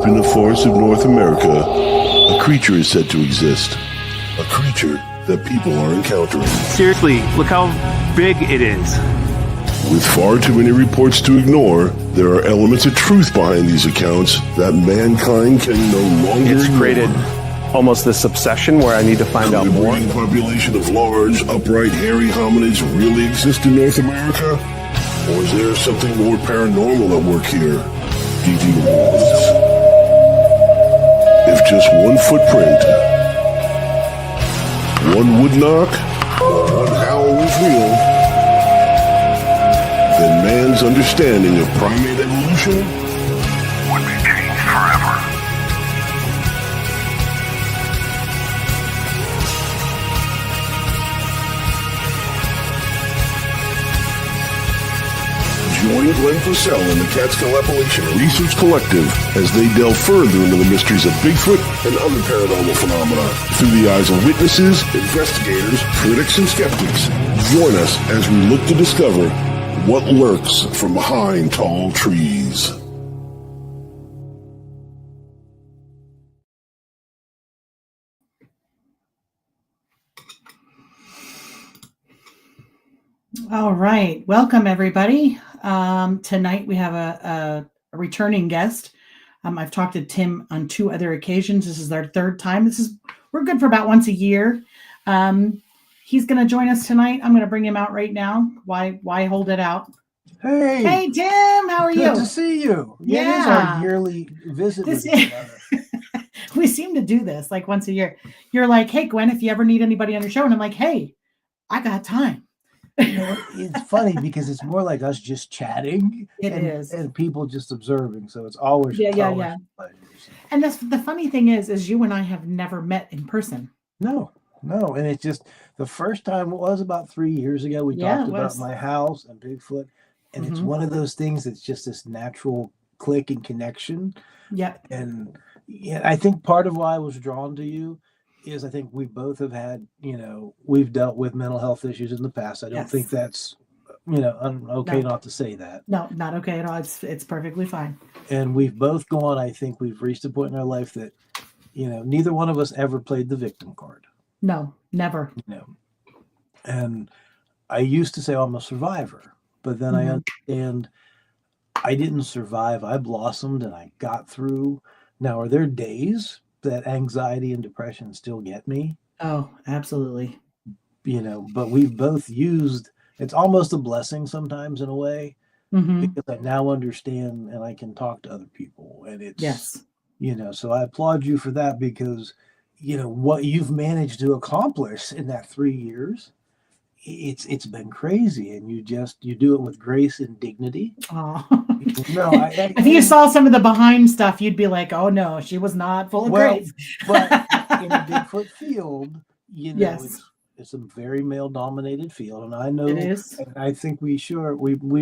Deep in the forests of North America, a creature is said to exist. A creature that people are encountering. Seriously, look how big it is. With far too many reports to ignore, there are elements of truth behind these accounts that mankind can no longer It's ignore. created almost this obsession where I need to find out Could the more. breeding population of large, upright, hairy hominids really exist in North America? Or is there something more paranormal at work here, deep in the woods? If just one footprint, one wood knock, or one howl was real, then man's understanding of primate evolution would be changed forever. Join Glenn Purcell and the Catskill Appalachian Research Collective as they delve further into the mysteries of Bigfoot and other paranormal phenomena through the eyes of witnesses, investigators, critics, and skeptics. Join us as we look to discover what lurks from behind tall trees. All right. Welcome, everybody. Tonight we have a returning guest. I've talked to Tim on 2 other occasions. This is our 3rd time. We're good for about once a year. He's going to join us tonight. I'm going to bring him out right now. Why hold it out? Hey, Tim, how are you? Good to see you. Yeah, it is our yearly visit with each other. We seem to do this like once a year. You're like, hey, Gwen, if you ever need anybody on your show, and I'm like, hey, I got time. You know, it's funny because it's more like us just chatting. It is. And people just observing. So it's always Yeah. pleasures. And the funny thing is you and I have never met in person. No. And it's just the first time was about 3 years ago. We talked about my house and Bigfoot. And it's one of those things that's just this natural click and connection. Yep. And I think part of why I was drawn to you is I think we both have had, we've dealt with mental health issues in the past. I don't think that's, okay not to say that. No, not okay at all. It's perfectly fine. And we've both gone, I think we've reached a point in our life that, neither one of us ever played the victim card. No, never. And I used to say I'm a survivor, but then I understand I didn't survive. I blossomed and I got through. Now, are there days that anxiety and depression still get me? Oh, absolutely. But we've both used, it's almost a blessing sometimes in a way, because I now understand and I can talk to other people. And it's, so I applaud you for that because, what you've managed to accomplish in that 3 years, it's been crazy. And you do it with grace and dignity. Oh. No, if you saw some of the behind stuff, you'd be like, "Oh no, she was not full of grace." But in a Bigfoot field, it's a very male-dominated field, and I know it is. And I think we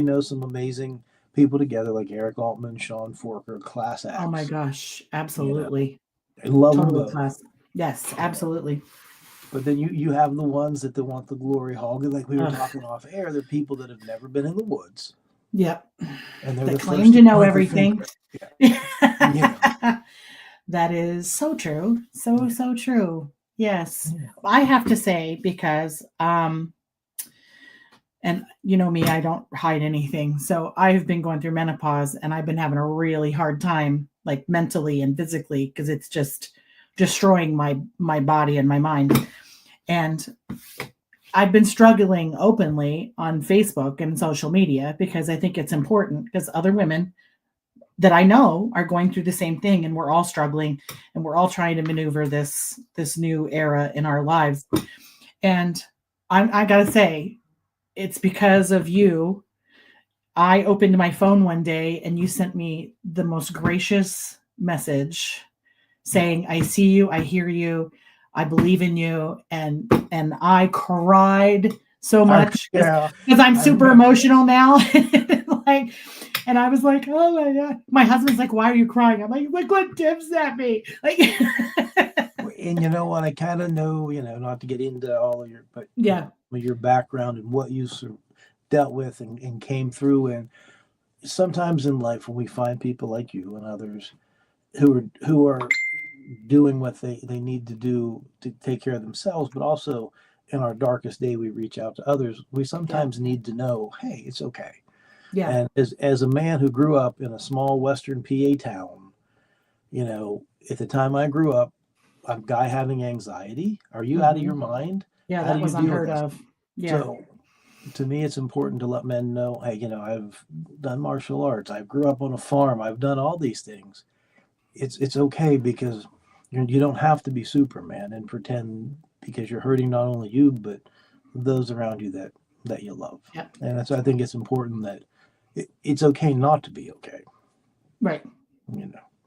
know some amazing people together, like Eric Altman, Sean Forker, class acts. Oh my gosh, absolutely! I love them both. Class. Yes, absolutely. But then you have the ones that want the glory hog, like we were talking off air. They're people that have never been in the woods. Yep. And they're they the claim to know everything. Yeah. That is so true. So true. Yes. Yeah. I have to say, because and you know me, I don't hide anything. So I've been going through menopause and I've been having a really hard time, like mentally and physically, because it's just destroying my body and my mind. And I've been struggling openly on Facebook and social media because I think it's important, because other women that I know are going through the same thing, and we're all struggling and we're all trying to maneuver this new era in our lives. And I gotta say, it's because of you. I opened my phone one day and you sent me the most gracious message saying, "I see you, I hear you, I believe in you," and I cried so much because I'm super emotional now. And I was like, oh my God. My husband's like, "Why are you crying?" I'm like, "Look what Tim sent me." Like, and you know what? I kind of know, not to get into all of your background and what you dealt with and came through. And sometimes in life, when we find people like you and others, who are doing what they need to do to take care of themselves, but also in our darkest day, we reach out to others. We sometimes need to know, hey, it's okay. Yeah. And as a man who grew up in a small Western PA town, at the time I grew up, a guy having anxiety, are you out of your mind? Yeah, How that was unheard of. Yeah. So to me, it's important to let men know, hey, I've done martial arts. I grew up on a farm. I've done all these things. It's okay, because you don't have to be Superman and pretend, because you're hurting not only you, but those around you that you love. Yep. And I think it's important that it's okay not to be okay. Right.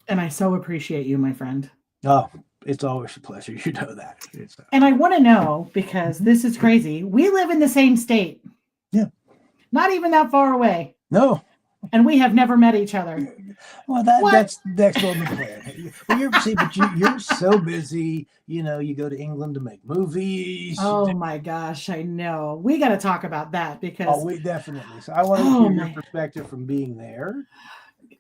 And I so appreciate you, my friend. Oh, it's always a pleasure. You know that. And I want to know, because this is crazy. We live in the same state. Yeah. Not even that far away. No. And we have never met each other. Well, that's next on the plan. Well, you're so busy. You go to England to make movies. Oh my gosh, I know. We got to talk about that, because we definitely. So I want to hear your perspective from being there.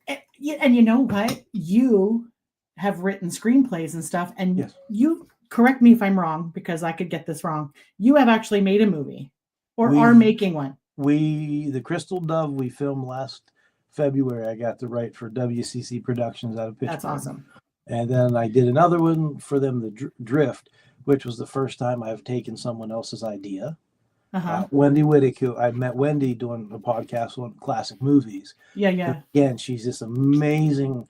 And you know what? You have written screenplays and stuff, and yes. You correct me if I'm wrong, because I could get this wrong. You have actually made a movie, or are making one. The Crystal Dove we filmed last February. I got the right for WCC Productions out of Pittsburgh. That's awesome. And then I did another one for them, the Drift, which was the first time I've taken someone else's idea. Wendy Whittaker. I met Wendy doing a podcast on classic movies. Yeah. And again, she's this amazing,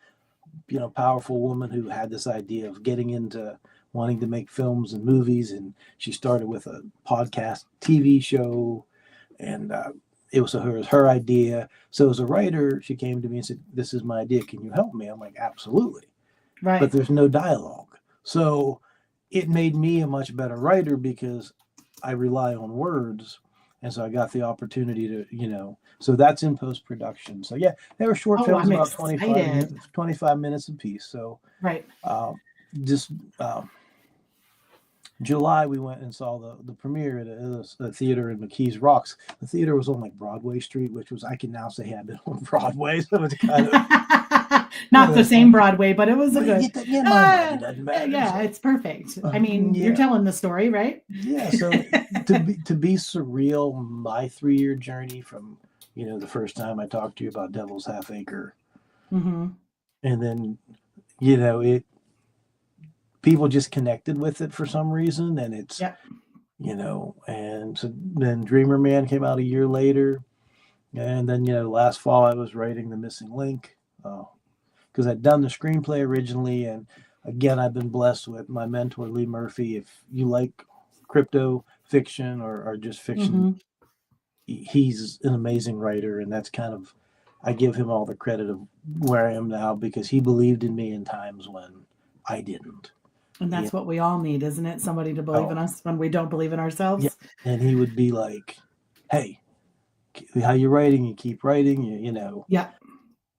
powerful woman who had this idea of getting into wanting to make films and movies. And she started with a podcast TV show, and it was her idea. So as a writer, she came to me and said, "This is my idea. Can you help me?" I'm like, "Absolutely." Right. But there's no dialogue. So it made me a much better writer, because I rely on words. And so I got the opportunity to, so that's in post-production. So yeah, they were short films, about 25 minutes a piece. So right. July, we went and saw the premiere at a theater in McKees Rocks. The theater was on like Broadway Street, which was, I can now say, had been on Broadway. So it's kind of not the same Broadway, but it was a good. My money doesn't matter. Yeah, it's perfect. I mean, you're telling the story, right? Yeah. So to be surreal, my 3-year journey from the first time I talked to you about Devil's Half Acre, and then people just connected with it for some reason, and it's and so then Dreamer Man came out a year later, and then last fall I was writing The Missing Link, because I'd done the screenplay originally, and again I've been blessed with my mentor Lee Murphy. If you like crypto fiction or just fiction, he's an amazing writer, and that's kind of, I give him all the credit of where I am now, because he believed in me in times when I didn't. And that's what we all need, isn't it? Somebody to believe in us when we don't believe in ourselves. Yeah. And he would be like, "Hey, how you writing? You keep writing, Yeah.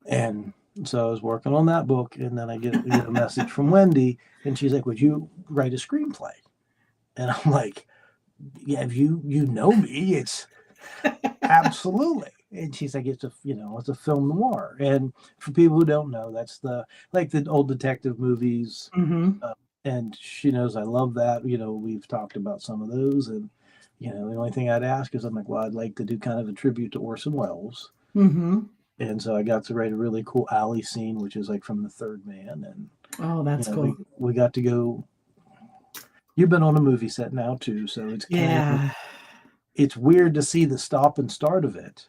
And so I was working on that book, and then I get a message from Wendy, and she's like, "Would you write a screenplay?" And I'm like, "Yeah, if you know me, it's absolutely." And she's like, "It's a film noir." And for people who don't know, that's the old detective movies. And she knows I love that. We've talked about some of those, and the only thing I'd ask is, I'm like, well, I'd like to do kind of a tribute to Orson Welles. And so I got to write a really cool alley scene, which is like from The Third Man. And that's cool. We got to go. You've been on a movie set now too, so it's it's weird to see the stop and start of it,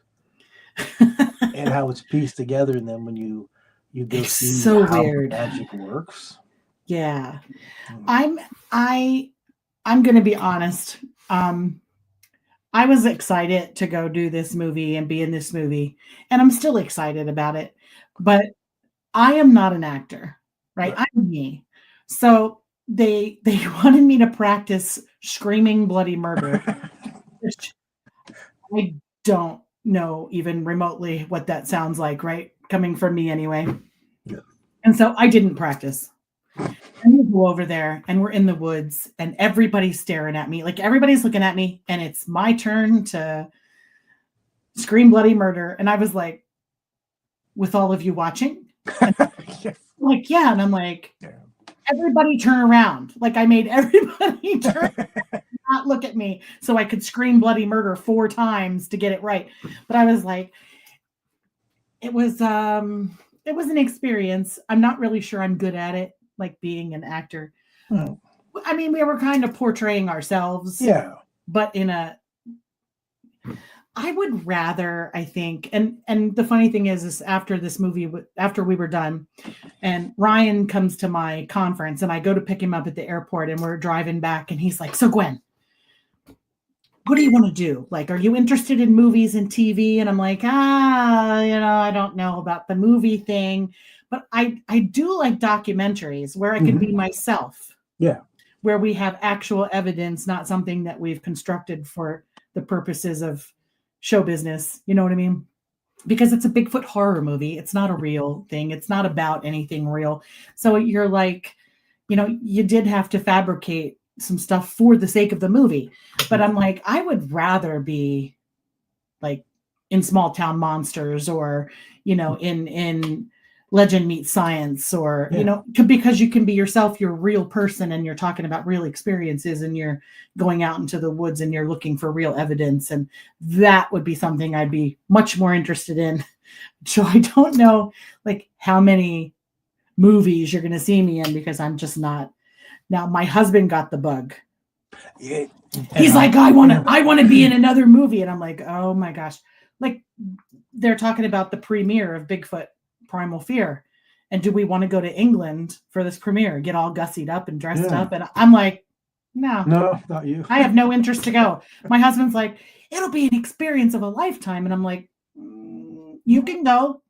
and how it's pieced together, and then when you go see how the magic works. Yeah. I'm going to be honest. I was excited to go do this movie and be in this movie, and I'm still excited about it, but I am not an actor, right? I'm me. So they wanted me to practice screaming bloody murder, which I don't know even remotely what that sounds like, right? Coming from me anyway. Yeah. And so I didn't practice. And we go over there, and we're in the woods, and everybody's staring at me. Like, everybody's looking at me, and it's my turn to scream bloody murder. And I was like, with all of you watching? like, yeah. And I'm like, Yeah. everybody turn around. Like I made everybody turn not look at me so I could scream bloody murder 4 times to get it right. But I was like, it was an experience. I'm not really sure I'm good at it, like being an actor. Hmm. I mean, we were kind of portraying ourselves. Yeah. But I would rather, I think, and the funny thing is after this movie, after we were done, and Ryan comes to my conference, and I go to pick him up at the airport, and we're driving back, and he's like, "So Gwen, what do you want to do? Like, are you interested in movies and TV?" And I'm like, I don't know about the movie thing, but I do like documentaries where I can be myself. Yeah. Where we have actual evidence, not something that we've constructed for the purposes of show business. You know what I mean? Because it's a Bigfoot horror movie. It's not a real thing. It's not about anything real. So you're like, you did have to fabricate some stuff for the sake of the movie. But I'm like, I would rather be like in Small Town Monsters or, in Legend Meets Science or, because you can be yourself, you're a real person and you're talking about real experiences and you're going out into the woods and you're looking for real evidence. And that would be something I'd be much more interested in. So I don't know like how many movies you're going to see me in because I'm just not. Now my husband got the bug. Yeah. He's like, I want to be in another movie. And I'm like, oh my gosh. Like they're talking about the premiere of Bigfoot Primal Fear. And do we want to go to England for this premiere, get all gussied up and dressed up? And I'm like, no, not you. I have no interest to go. My husband's like, it'll be an experience of a lifetime. And I'm like, you can go,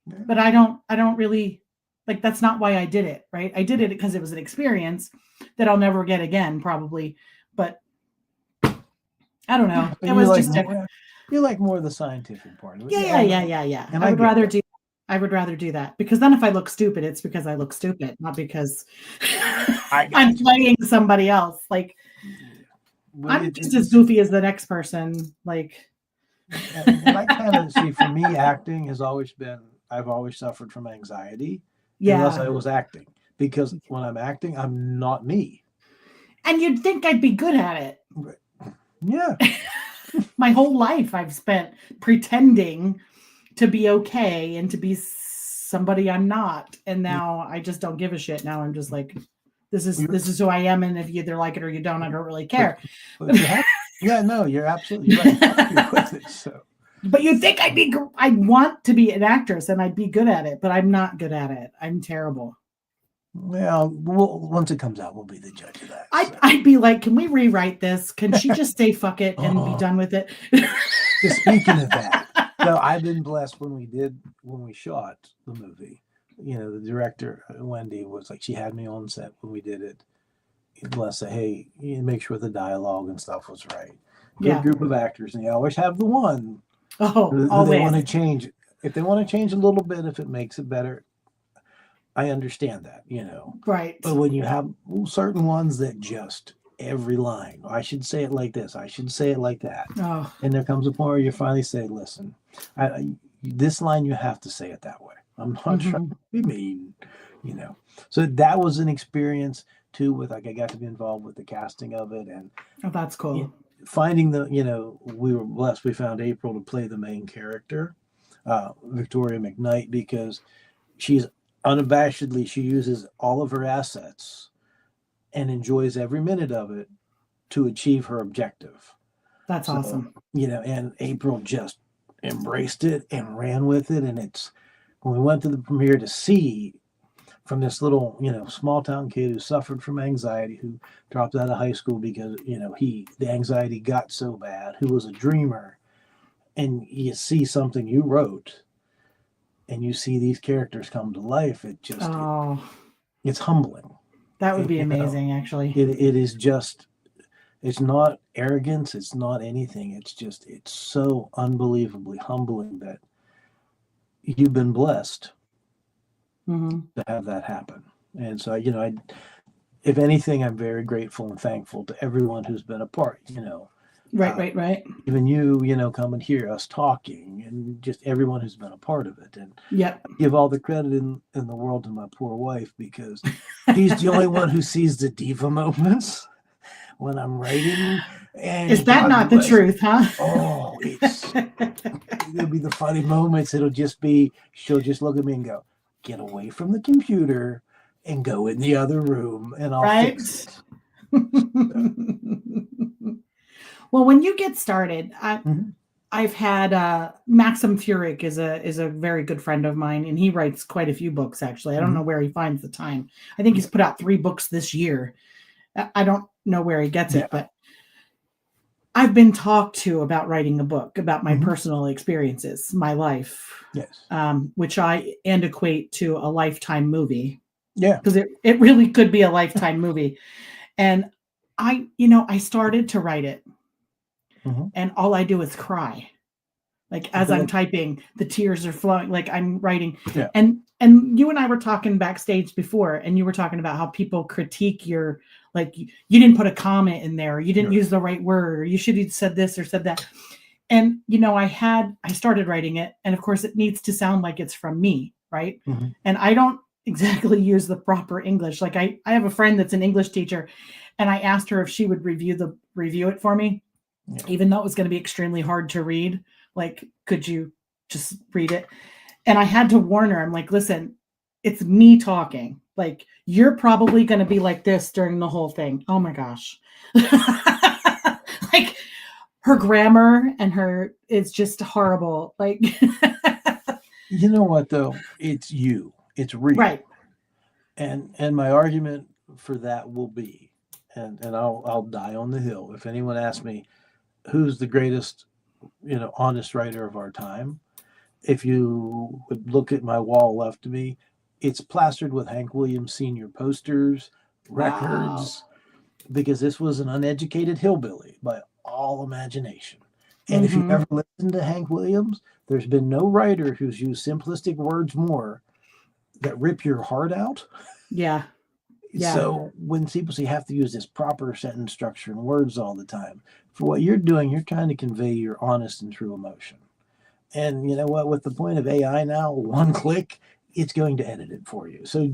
but I don't really like, that's not why I did it. Right. I did it because it was an experience that I'll never get again, probably. But I don't know. It was just different. You like more of the scientific part. Yeah. And I would rather do that because then if I look stupid, it's because I look stupid, not because I'm playing somebody else. Like I'm just as goofy as the next person. Like I kind of see for me, acting has always been, I've always suffered from anxiety unless I was acting because when I'm acting, I'm not me. And you'd think I'd be good at it. Yeah. My whole life I've spent pretending to be okay and to be somebody I'm not. And now I just don't give a shit. Now I'm just like, this is who I am. And if you either like it or you don't, I don't really care. But you're absolutely right. With it, so. But you'd think I want to be an actress and I'd be good at it, but I'm not good at it. I'm terrible. Well, once it comes out, we'll be the judge of that. I'd be like, can we rewrite this? Can she just say fuck it and be done with it? Speaking of that, no, I've been blessed when we shot the movie. The director, Wendy, was like, she had me on set when we did it. Bless her, hey, make sure the dialogue and stuff was right. Good group of actors, and you always have the one who they want to change. If they want to change a little bit, if it makes it better, I understand that, Right. But when you have certain ones that just every line, I should say it like this, I should say it like that. Oh. And there comes a point where you finally say, listen, this line, you have to say it that way. I'm not trying to be mean, So that was an experience too with I got to be involved with the casting of it. And that's cool. Finding we were blessed. We found April to play the main character, Victoria McKnight, because she's unabashedly, she uses all of her assets and enjoys every minute of it to achieve her objective. That's awesome. And April just embraced it and ran with it. And it's when we went to the premiere to see from this little, small town kid who suffered from anxiety, who dropped out of high school because, the anxiety got so bad, who was a dreamer, and you see something you wrote and you see these characters come to life, it just, it's humbling. That would be amazing, actually. It is just, it's not arrogance. It's not anything. It's just, it's so unbelievably humbling that you've been blessed to have that happen. And so, if anything, I'm very grateful and thankful to everyone who's been a part, Right. Even you, come and hear us talking, and just everyone who's been a part of it. And give all the credit in the world to my poor wife, because she's the only one who sees the diva moments when I'm writing. And is that not the truth, huh? Oh, it'll be the funny moments. She'll just look at me and go, "Get away from the computer and go in the other room, and I'll fix it." Well, when you get started, I've had Maxim Furyk is a very good friend of mine, and he writes quite a few books, actually. I don't know where he finds the time. I think he's put out 3 books this year. I don't know where he gets it, but I've been talked to about writing a book about my personal experiences, my life. Yes. Which I equate to a Lifetime movie. Yeah. Because it really could be a Lifetime movie. And I started to write it. And all I do is cry. Like as I'm typing, the tears are flowing, like I'm writing. Yeah. And you and I were talking backstage before, and you were talking about how people critique your, like, you didn't put a comment in there, or you didn't use the right word, or you should have said this or said that. And, I started writing it, and of course it needs to sound like it's from me, right? And I don't exactly use the proper English. Like I have a friend that's an English teacher, and I asked her if she would review it for me, even though it was going to be extremely hard to read. Like, could you just read it? And I had to warn her. I'm like, listen, it's me talking. Like, you're probably going to be like this during the whole thing. Oh my gosh. Like, her grammar and it's just horrible. Like, you know what though? It's you. It's real. Right. And my argument for that will be, and I'll die on the hill. If anyone asks me who's the greatest, honest writer of our time, if you would look at my wall left of me, it's plastered with Hank Williams Sr. posters, records, because this was an uneducated hillbilly by all imagination. And if you ever listen to Hank Williams, there's been no writer who's used simplistic words more that rip your heart out. Yeah. So when people say you have to use this proper sentence structure and words all the time, for what you're doing, you're trying to convey your honest and true emotion. And you know what? With the point of AI now, one click, it's going to edit it for you. So,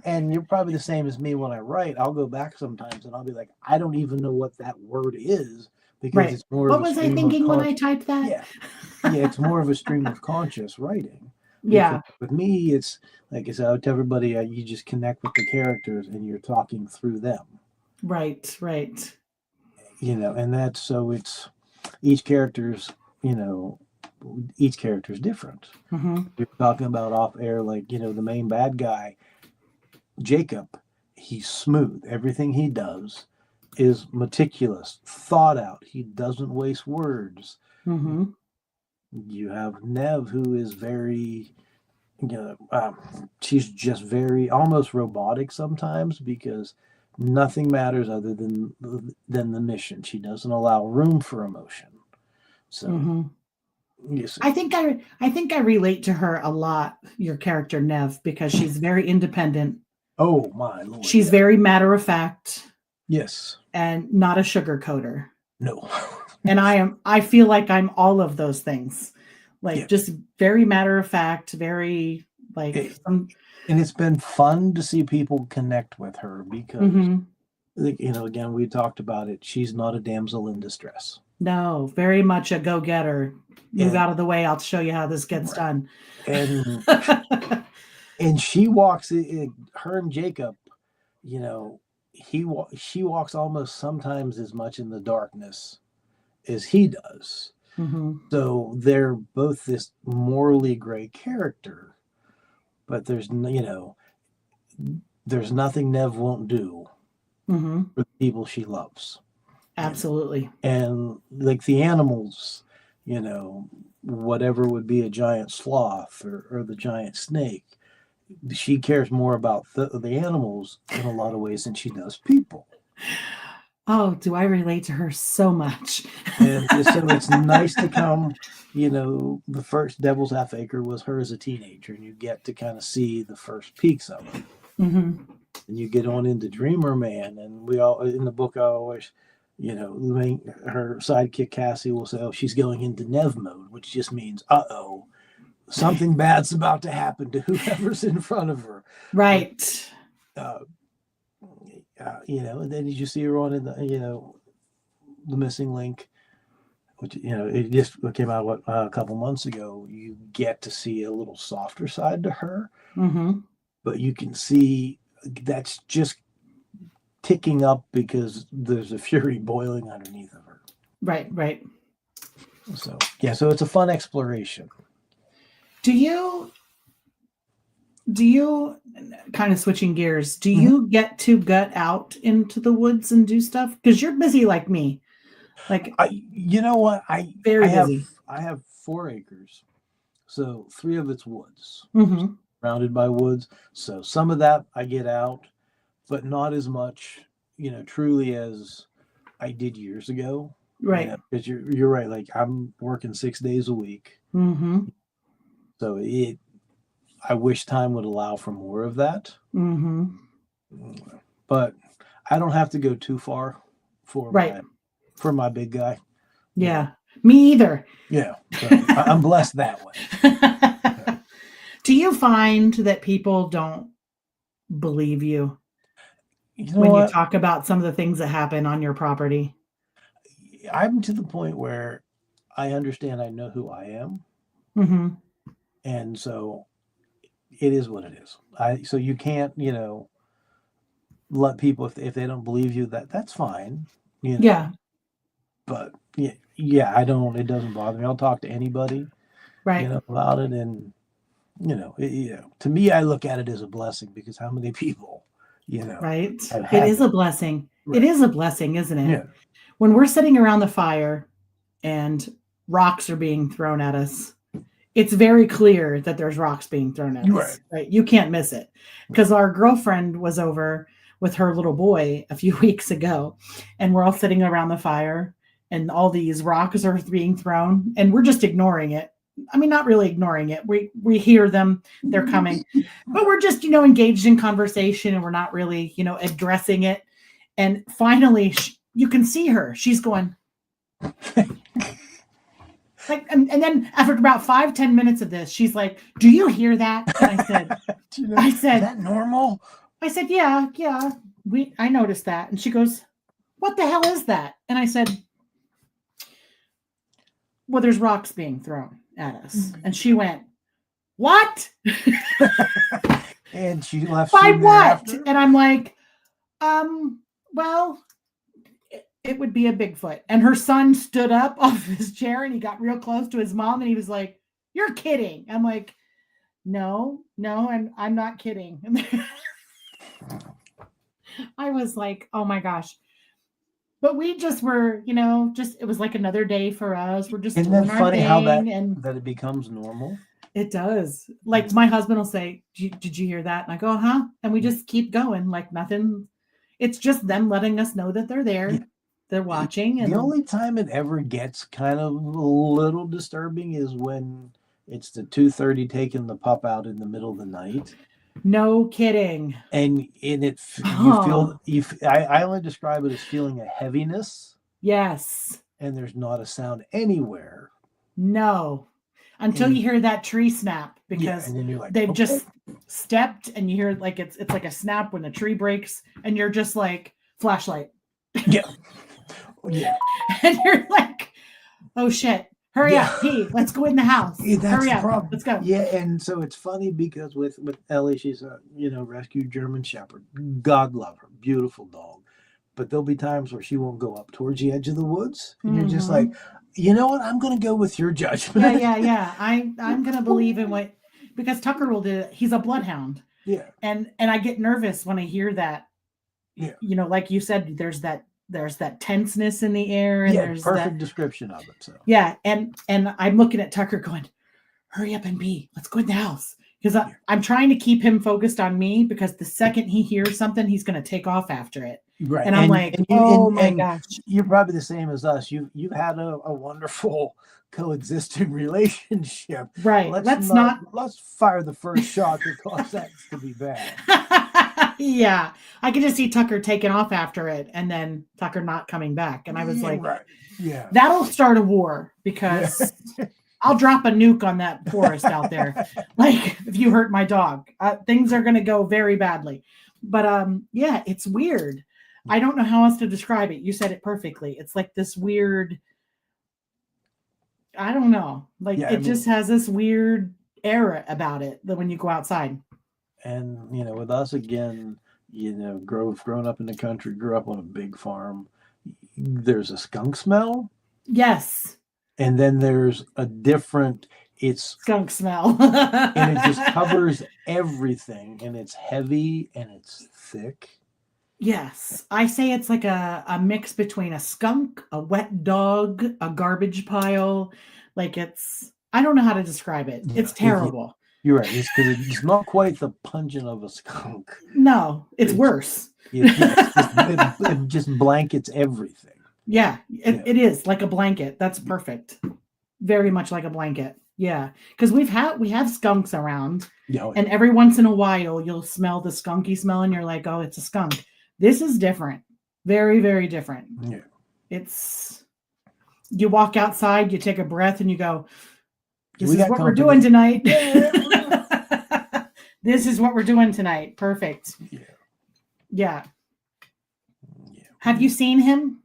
and you're probably the same as me when I write. I'll go back sometimes and I'll be like, I don't even know what that word is, because it's more what of a was I thinking when I typed that? Yeah, it's more of a stream of conscious writing. Yeah. With me, it's like I said, I would tell everybody, you just connect with the characters and you're talking through them. Right. And that's, so it's each character's, each character's different. You're talking about off air, like, the main bad guy, Jacob, he's smooth. Everything he does is meticulous, thought out. He doesn't waste words. You have Nev, who is very, she's just very almost robotic sometimes, because nothing matters other than the mission. She doesn't allow room for emotion. So yes. I think I relate to her a lot, your character Nev, because she's very independent. Oh my Lord. She's very matter of fact. Yes. And not a sugarcoater. No. And I feel like I'm all of those things. Like, just very matter of fact, very like and it's been fun to see people connect with her, because again, we talked about it. She's not a damsel in distress. No, very much a go-getter. Move out of the way. I'll show you how this gets done. And and she walks, her and Jacob, she walks almost sometimes as much in the darkness as he does. So they're both this morally gray character, but there's nothing Nev won't do for the people she loves. Absolutely. And like the animals, whatever would be a giant sloth or the giant snake, she cares more about the animals in a lot of ways than she does people. Oh, do I relate to her so much? And so it's nice to come, the first Devil's Half Acre was her as a teenager, and you get to kind of see the first peaks of it. And you get on into Dreamer Man, and we all, in the book, I always, You know, her sidekick Cassie will say, "Oh, she's going into Nev mode," which just means, something bad's about to happen to whoever's in front of her. Right. You know, and then you see her on in the, the Missing Link, which, it just came out a couple months ago. You get to see a little softer side to her, but you can see that's just ticking up because there's a fury boiling underneath of her. Right. So so it's a fun exploration. Do you kind of switching gears, do you get to gut out into the woods and do stuff? Because you're busy like me. Like, you know what? Very busy. I have 4 acres. So 3 of it's woods, surrounded by woods. So some of that I get out, but not as much, truly as I did years ago. Right. Because you're right. Like, I'm working 6 days a week. So I wish time would allow for more of that. But I don't have to go too far for my big guy. Yeah. Me either. Yeah. So I'm blessed that way. Do you find that people don't believe you when you talk about some of the things that happen on your property? I'm to the point where I understand, I know who I am. And so it is what it is. So you can't, let people, if they don't believe you, that's fine. Yeah. But it doesn't bother me. I'll talk to anybody, about it. And, to me, I look at it as a blessing, because how many people, right. It is a blessing. Right. It is a blessing, isn't it? Yeah. When we're sitting around the fire and rocks are being thrown at us, it's very clear that there's rocks being thrown at us. Right? You can't miss it. Because our girlfriend was over with her little boy a few weeks ago, and we're all sitting around the fire, and all these rocks are being thrown, and we're just ignoring it. I mean, not really ignoring it. We hear them, they're coming, but we're just, engaged in conversation, and we're not really, addressing it. And finally, you can see her. She's going like, and then after about 5-10 minutes of this, she's like, "Do you hear that?" And I said, "Is that normal?" I said, "Yeah. I noticed that." And she goes, "What the hell is that?" And I said, "Well, there's rocks being thrown at us." And she went, "What?" And she left. By what? After? And I'm like, well, it would be a Bigfoot. And her son stood up off his chair, and he got real close to his mom, and he was like, "You're kidding." I'm like, no, I'm not kidding. I was like, oh my gosh. But we just were, it was like another day for us. We're just Isn't doing that our funny thing, how that it becomes normal? It does. Like, my husband will say, "Did you hear that?" And I go, "Uh-huh." And we just keep going like nothing. It's just them letting us know that they're there. Yeah. They're watching. And the only time it ever gets kind of a little disturbing is when it's the 2:30 taking the pup out in the middle of the night. No kidding. And you feel, I only describe it as feeling a heaviness. Yes. And there's not a sound anywhere. No. Until you hear that tree snap, because and then you're like, they've just stepped, and you hear like it's like a snap when the tree breaks, and you're just like, flashlight. Yeah. Yeah. And you're like, "Oh shit. Hurry up, P. Let's go in the house. Hurry up. Problem. Let's go." Yeah, and so it's funny because with Ellie, she's a rescued German Shepherd. God love her, beautiful dog. But there'll be times where she won't go up towards the edge of the woods, and you're just like, "You know what? I'm going to go with your judgment." Yeah. I'm going to believe in what, because Tucker will do it. He's a bloodhound. Yeah. And I get nervous when I hear that. Yeah. Like you said, there's that tenseness in the air, and there's perfect description of it. So yeah, and I'm looking at Tucker going, "Hurry up and be. Let's go in the house." Because I'm trying to keep him focused on me, because the second he hears something, he's going to take off after it. Right. And I'm like, oh my gosh. You're probably the same as us. You've had a wonderful coexisting relationship. Right. Let's fire the first shot that cause that to be bad. Yeah, I could just see Tucker taking off after it, and then Tucker not coming back, and I was like, right. Yeah, that'll start a war because I'll drop a nuke on that forest out there. Like if you hurt my dog, things are going to go very badly. But yeah, it's weird. I don't know how else to describe it. You said it perfectly. It's like this weird, I don't know. Like it just has this weird era about it that when you go outside. And with us again, grown up in the country, grew up on a big farm. There's a skunk smell. Yes. And then there's a different, it's skunk smell. And it just covers everything, and it's heavy and it's thick. Yes. I say it's like a mix between a skunk, a wet dog, a garbage pile. Like I don't know how to describe it. Yeah, it's terrible. You're right. It's because it's not quite the pungent of a skunk. No, it's worse. It just blankets everything. Yeah, it is like a blanket. That's perfect. Very much like a blanket. Yeah, because we have skunks around, and every once in a while you'll smell the skunky smell, and you're like, oh, it's a skunk. This is different. Very, very different. Yeah, you walk outside, you take a breath, and you go, this is what we're doing tonight. This is what we're doing tonight. Perfect. Yeah. Have you seen him?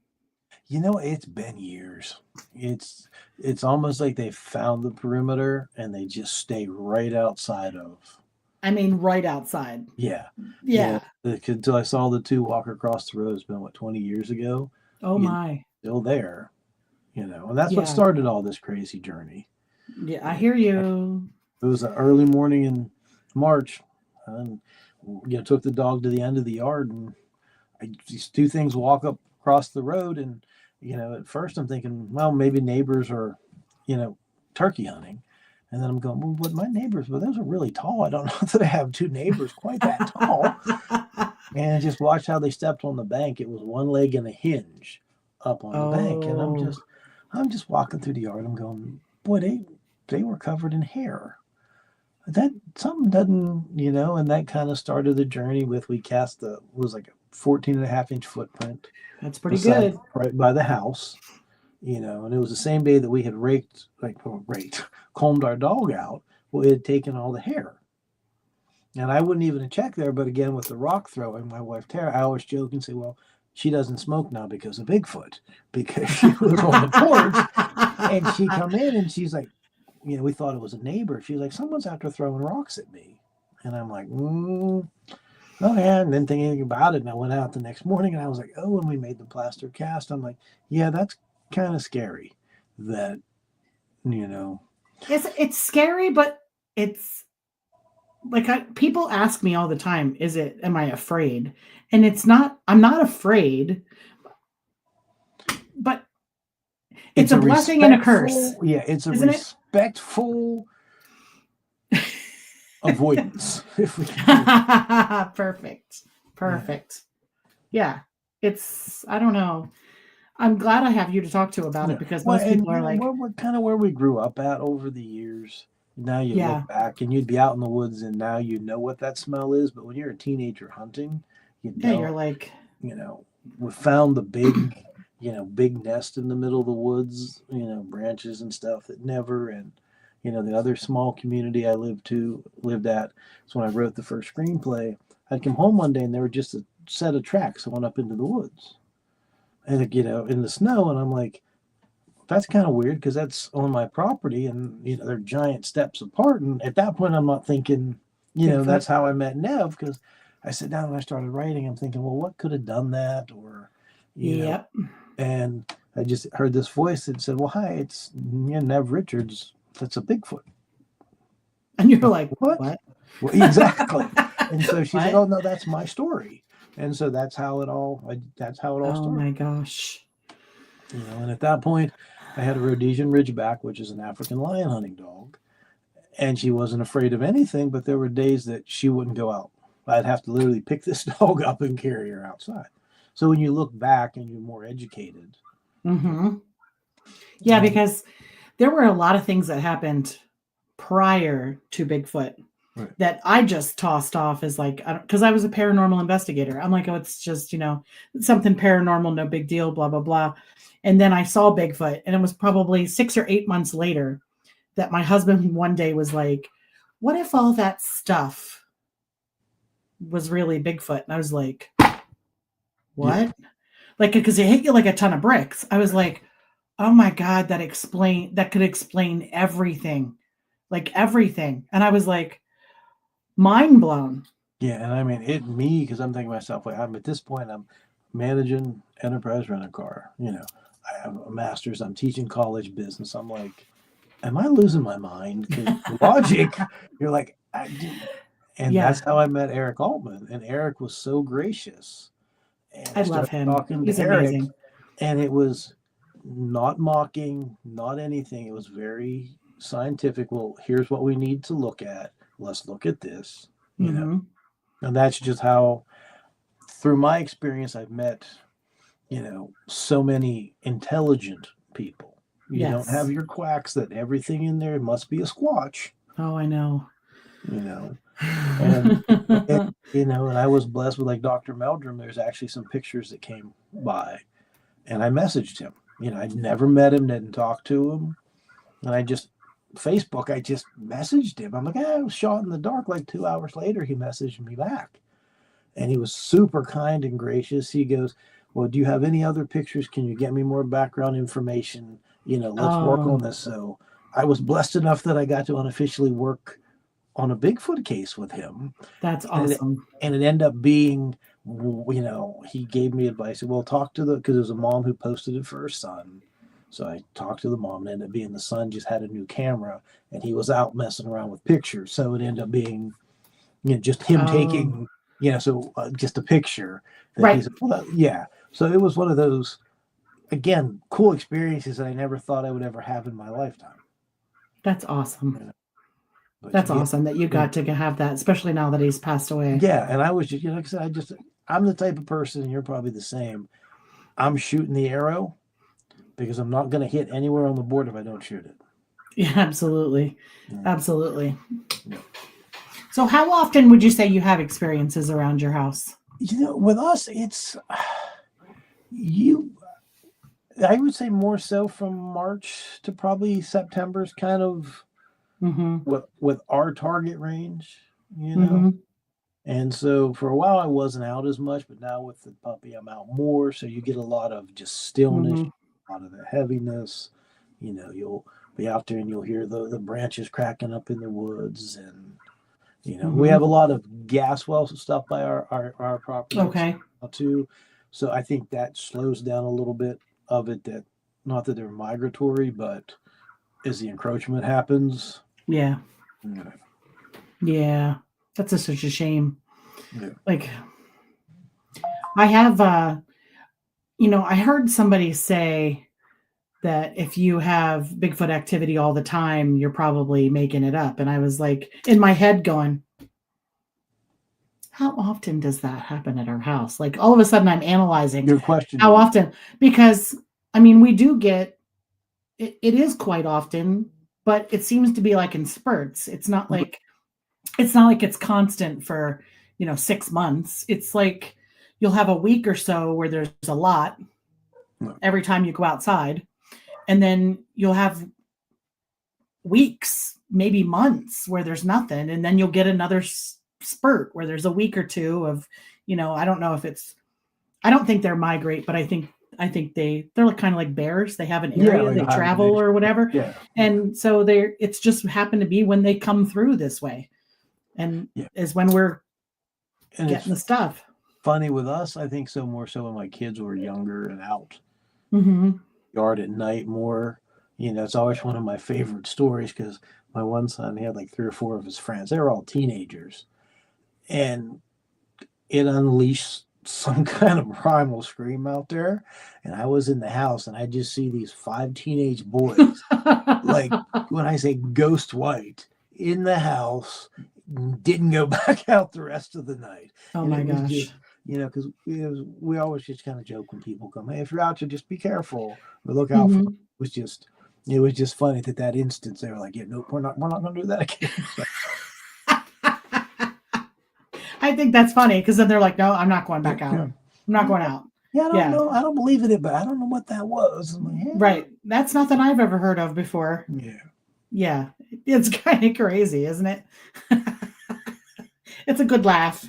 It's been years. It's almost like they found the perimeter and they just stay right outside of. I mean, right outside. Yeah. Until I saw the two walk across the road. It's been 20 years ago. Oh my. Still there. And that's what started all this crazy journey. Yeah, I hear you. It was an early morning in March, and took the dog to the end of the yard, and these two things walk up across the road, and at first I'm thinking, well, maybe neighbors are turkey hunting, and then I'm going, well, but my neighbors, those are really tall. I don't know that I have two neighbors quite that tall. And I just watched how they stepped on the bank. It was one leg and a hinge up on the bank, and I'm just walking through the yard. I'm going, boy, they were covered in hair. That something doesn't, and that kind of started the journey with, we cast was like a 14.5-inch footprint. That's pretty good. Right by the house, and it was the same day that we had combed our dog out. Well, it had taken all the hair. And I wouldn't even have checked there, but again, with the rock throwing, my wife Tara, I always joke and say, well, she doesn't smoke now because of Bigfoot, because she was on the porch, and she come in and she's like, we thought it was a neighbor. She's like, someone's out there throwing rocks at me. And I'm like, oh yeah. And then thinking about it, and I went out the next morning and I was like, oh, when we made the plaster cast, I'm like, yeah, that's kind of scary. That, It's scary, but it's like people ask me all the time, am I afraid? And I'm not afraid, but it's a blessing and a curse. Yeah, it's a respectful avoidance. If we can. Perfect. Yeah, I don't know. I'm glad I have you to talk to about it, because most people are like, we're kind of where we grew up at over the years. Now you look back, and you'd be out in the woods, and now you know what that smell is. But when you're a teenager hunting, you're like, we found the big, big nest in the middle of the woods, branches and stuff that never, and the other small community I lived at. So when I wrote the first screenplay, I'd come home one day and there were just a set of tracks that went up into the woods, and in the snow, and I'm like, that's kind of weird because that's on my property, and they're giant steps apart. And at that point, I'm not thinking, that's how I met Nev, because I sat down and I started writing. I'm thinking, well, what could have done that, or yep. And I just heard this voice that said, well, hi, it's Nev Richards. That's a Bigfoot. And you're like, what? Well, exactly. And so she's like, oh no, that's my story. And so that's how it all started. Oh my gosh. And at that point, I had a Rhodesian Ridgeback, which is an African lion hunting dog, and she wasn't afraid of anything. But there were days that she wouldn't go out. I'd have to literally pick this dog up and carry her outside. So when you look back and you're more educated. Mm-hmm. Yeah, because there were a lot of things that happened prior to Bigfoot. that I just tossed off as like, because I was a paranormal investigator. I'm like, oh, it's just, something paranormal, no big deal, blah, blah, blah. And then I saw Bigfoot, and it was probably 6 or 8 months later that my husband one day was like, what if all that stuff was really Bigfoot? And I was like, what? Yeah. Like, because it hit you like a ton of bricks. I was like, oh my God, that could explain everything. Like everything. And I was like, mind blown. Yeah. And I mean, because I'm thinking to myself, like, I'm at this point, I'm managing enterprise rent-a-car. I have a master's, I'm teaching college business. I'm like, am I losing my mind? Because logic, you're like, that's how I met Eric Altman. And Eric was so gracious. And I love him. He's amazing. And it was not mocking, not anything. It was very scientific. Well, here's what we need to look at. Let's look at this, And that's just how, through my experience, I've met, so many intelligent people. You don't have your quacks that everything in there must be a squatch. Oh, I know. And I was blessed with, like, Dr. Meldrum. There's actually some pictures that came by, and I messaged him. I'd never met him, didn't talk to him. And I just messaged him. I'm like, I was shot in the dark. Like 2 hours later, he messaged me back. And he was super kind and gracious. He goes, well, do you have any other pictures? Can you get me more background information? Let's work on this. So I was blessed enough that I got to unofficially work on a Bigfoot case with him. That's awesome. And it ended up being, he gave me advice. Well, because there was a mom who posted it for her son. So I talked to the mom, and it ended up being the son just had a new camera, and he was out messing around with pictures. So it ended up being, just him taking, just a picture. Right. So it was one of those, again, cool experiences that I never thought I would ever have in my lifetime. That's awesome. That's awesome that you got to have that, especially now that he's passed away. Yeah. And I was just, like I said, I'm the type of person, and you're probably the same. I'm shooting the arrow because I'm not going to hit anywhere on the board if I don't shoot it. Yeah, absolutely. Yeah. Absolutely. Yeah. So how often would you say you have experiences around your house? With us, it's I would say more so from March to probably September's kind of with our target range, And so for a while I wasn't out as much, but now with the puppy I'm out more. So you get a lot of just stillness, a lot of the heaviness. You'll be out there and you'll hear the branches cracking up in the woods, and we have a lot of gas wells and stuff by our property. Okay. Too. So I think that slows down a little bit of it. That not that they're migratory, but as the encroachment happens. Yeah. Yeah. That's such a shame. Yeah. Like, I have, I heard somebody say that if you have Bigfoot activity all the time, you're probably making it up. And I was like, in my head going, how often does that happen at our house? Like, all of a sudden I'm analyzing your question. How often? Because, we do get, it is quite often, but it seems to be like in spurts. It's not like it's constant for, 6 months. It's like you'll have a week or so where there's a lot every time you go outside. And then you'll have weeks, maybe months where there's nothing. And then you'll get another spurt where there's a week or two of, I don't know if I don't think they're migrate, but I think they're kind of like bears. They have an area they travel or whatever. Yeah. And so it's just happened to be when they come through this way. And is when we're getting the stuff. Funny with us, I think so more so when my kids were younger and out yard at night more. It's always one of my favorite stories because my one son, he had like 3 or 4 of his friends. They were all teenagers. And it unleashed some kind of primal scream out there. And I was in the house and I just see these 5 teenage boys, like when I say ghost white, in the house, didn't go back out the rest of the night. Oh my gosh. Just, because we always just kind of joke when people come, hey, if you're out there, just be careful or look out for it. It was just funny that instance they were like, yeah, nope, we're not going to do that again. I think that's funny because then they're like, no, I'm not going back out. I'm not going out. Yeah, I don't know. I don't believe in it, but I don't know what that was. I'm like, Right. That's nothing I've ever heard of before. Yeah. Yeah. It's kind of crazy, isn't it? It's a good laugh.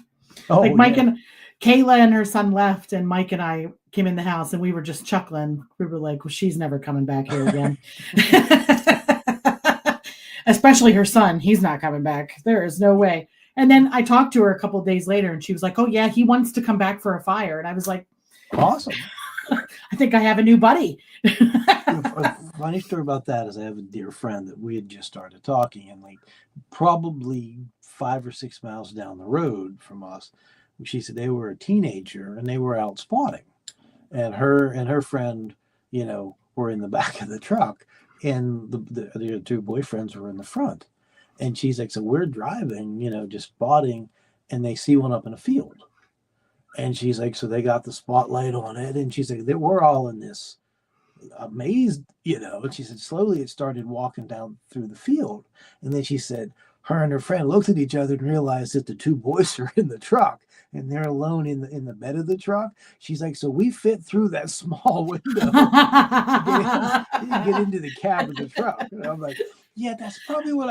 Oh, like Mike and Kayla and her son left, and Mike and I came in the house and we were just chuckling. We were like, well, she's never coming back here again. Especially her son. He's not coming back. There is no way. And then I talked to her a couple of days later and she was like, oh yeah, he wants to come back for a fire. And I was like, awesome. I think I have a new buddy. A funny story about that is I have a dear friend that we had just started talking, and like probably 5 or 6 miles down the road from us, she said they were a teenager and they were out spotting, and her friend, were in the back of the truck, and the two boyfriends were in the front. And she's like, so we're driving, just spotting, and they see one up in a field. And she's like, so they got the spotlight on it. And she's like, we're all in this amazed, And she said, slowly it started walking down through the field. And then she said, her and her friend looked at each other and realized that the two boys are in the truck and they're alone in the bed of the truck. She's like, so we fit through that small window to get into the cab of the truck. And I'm like, yeah, that's probably what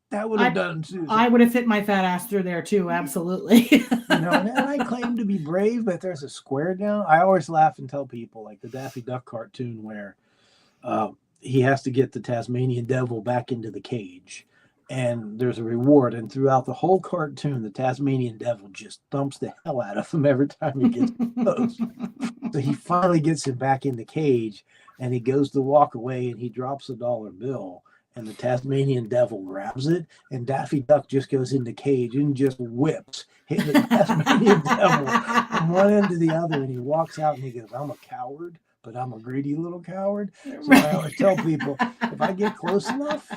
that would have done too. I would have fit my fat ass through there too. Absolutely. And I claim to be brave, but there's a square down. I always laugh and tell people, like the Daffy Duck cartoon where he has to get the Tasmanian devil back into the cage, and there's a reward. And throughout the whole cartoon, the Tasmanian devil just thumps the hell out of him every time he gets close. So he finally gets him back in the cage, and he goes to walk away, and he drops a $1 bill. And the Tasmanian devil grabs it, and Daffy Duck just goes in the cage and just whips, hitting the Tasmanian devil from one end to the other. And he walks out and he goes, I'm a coward, but I'm a greedy little coward. So I always tell people, if I get close enough,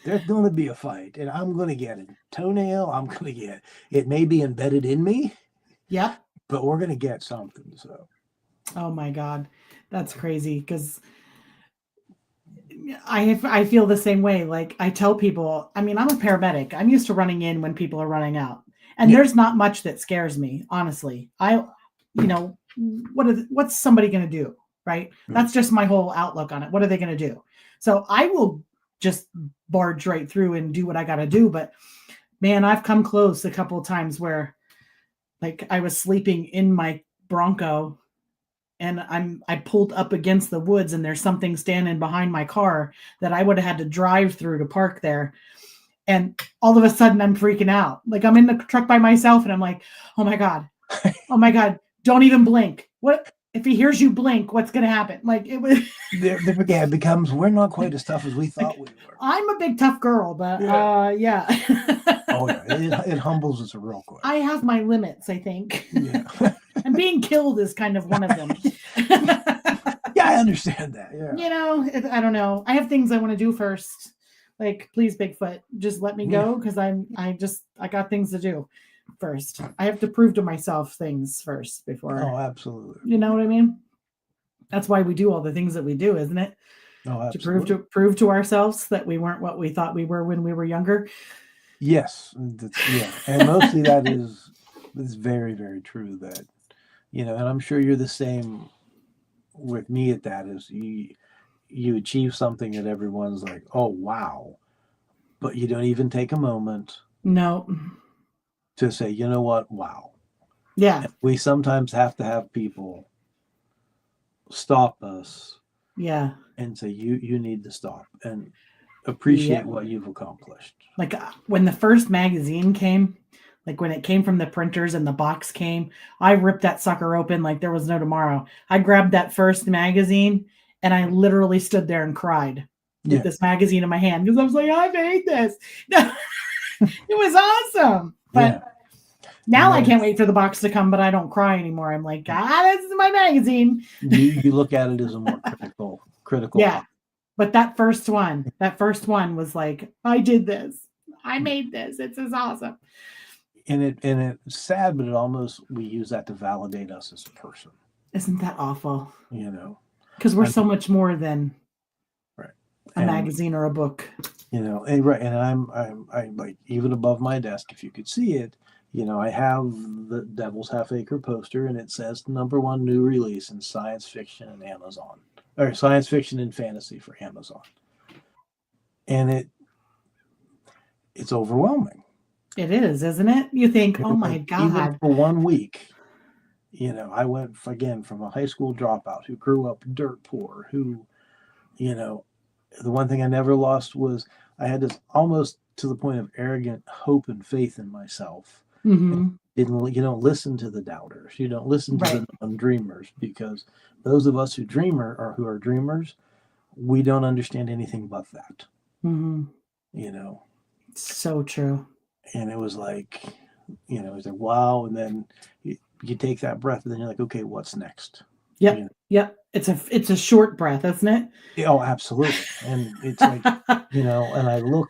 there's going to be a fight, and I'm going to get a toenail. I'm going to get it. May be embedded in me. Yep. But we're going to get something. So. Oh my God, that's crazy because. I feel the same way. Like I tell people, I'm a paramedic. I'm used to running in when people are running out, and there's not much that scares me, honestly. What's somebody going to do? Right. That's just my whole outlook on it. What are they going to do? So I will just barge right through and do what I got to do. But man, I've come close a couple of times where like I was sleeping in my Bronco and I pulled up against the woods and there's something standing behind my car that I would have had to drive through to park there. And all of a sudden I'm freaking out. Like I'm in the truck by myself and I'm like, oh my God, don't even blink. What if he hears you blink, what's going to happen? Like it was, it becomes, we're not quite as tough as we thought we were. I'm a big tough girl, but yeah. Oh yeah. It humbles us real quick. I have my limits, I think. Yeah. And being killed is kind of one of them. Yeah, I understand that. Yeah. I don't know. I have things I want to do first. Like, please, Bigfoot, just let me go because I got things to do first. I have to prove to myself things first before. Oh, absolutely. You know what I mean? That's why we do all the things that we do, isn't it? Oh, absolutely. To prove to ourselves that we weren't what we thought we were when we were younger. Yes. Yeah. And mostly that is very, very true that, and I'm sure you're the same with me at that is you achieve something that everyone's like, oh, wow. But you don't even take a moment. No. To say, you know what? Wow. Yeah. We sometimes have to have people stop us. Yeah. And say, you need to stop and appreciate what you've accomplished. Like when the first magazine came, like when it came from the printers and the box came, I ripped that sucker open like there was no tomorrow. I grabbed that first magazine and I literally stood there and cried with this magazine in my hand because I was like, I made this. It was awesome. But now I can't wait for the box to come, but I don't cry anymore. I'm like, this is my magazine. You look at it as a more critical. Yeah. But that first one was like, I did this. I made this. It's awesome. And it's sad, but we use that to validate us as a person. Isn't that awful? Because we're so much more than a magazine or a book. And I'm like even above my desk, if you could see it, I have the Devil's Half Acre poster, and it says #1 new release in science fiction and Amazon, or science fiction and fantasy for Amazon. And it's overwhelming. It is, isn't it? You think, oh my God. Even for 1 week, I went again from a high school dropout who grew up dirt poor, who, the one thing I never lost was I had this almost to the point of arrogant hope and faith in myself. Mm-hmm. You don't listen to the doubters. You don't listen to the non-dreamers, because those of us who who are dreamers, we don't understand anything but that. Mm-hmm. So true. And it was like, it was like, wow. And then you take that breath, and then you're like, okay, what's next? Yep. Yep. It's a short breath, isn't it? Oh, absolutely. And it's like, and I look,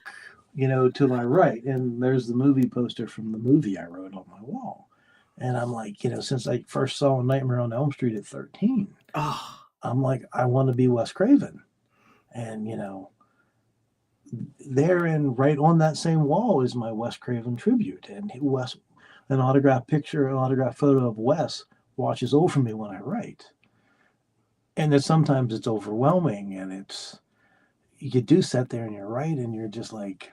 to my right, and there's the movie poster from the movie I wrote on my wall. And I'm like, since I first saw Nightmare on Elm Street at 13, I'm like, I want to be Wes Craven. And, therein, right on that same wall, is my Wes Craven tribute. And an autographed photo of Wes watches over me when I write. And then sometimes it's overwhelming, and you do sit there and you're right, and you're just like,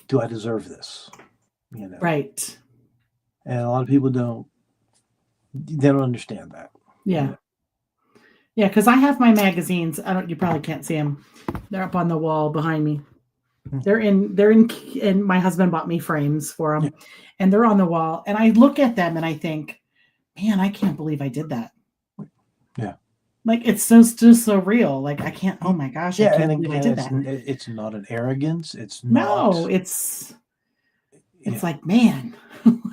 do I deserve this? Right. And a lot of people don't understand that. Yeah. Yeah, because I have my magazines. You probably can't see them. They're up on the wall behind me. They're in, and my husband bought me frames for them, and they're on the wall. And I look at them and I think, man, I can't believe I did that. Yeah. Like, it's just so real. Like, I can't, oh my gosh, I can't believe I did that. It's not an arrogance. It's no, it's like, man,